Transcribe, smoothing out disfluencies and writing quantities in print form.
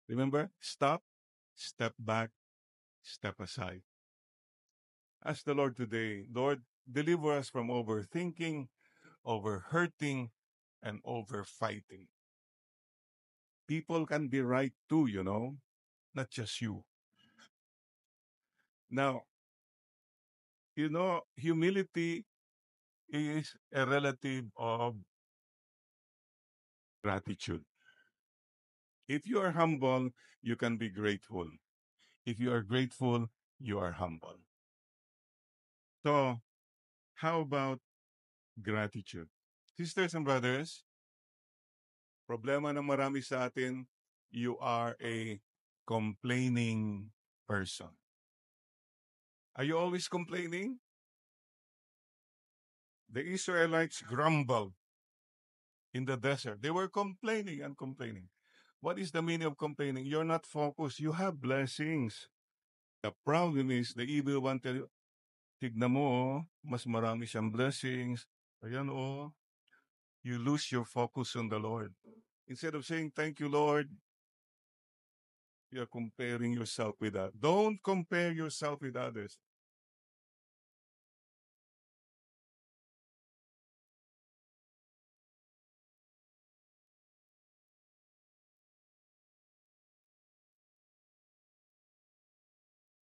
Remember? Stop, step back, step aside. Ask the Lord today, Lord, deliver us from overthinking, overhurting, and overfighting. People can be right too, not just you. Now, humility is a relative of gratitude. If you are humble, you can be grateful. If you are grateful, you are humble. So, how about gratitude? Sisters and brothers, problema ng marami sa atin, you are a complaining person. Are you always complaining? The Israelites grumbled in the desert. They were complaining and complaining. What is the meaning of complaining? You're not focused. You have blessings. The problem is the evil one tell you, tignan mo, mas marami siyang blessings. Ayan, you lose your focus on the Lord. Instead of saying, thank you, Lord, you're comparing yourself with that. Don't compare yourself with others.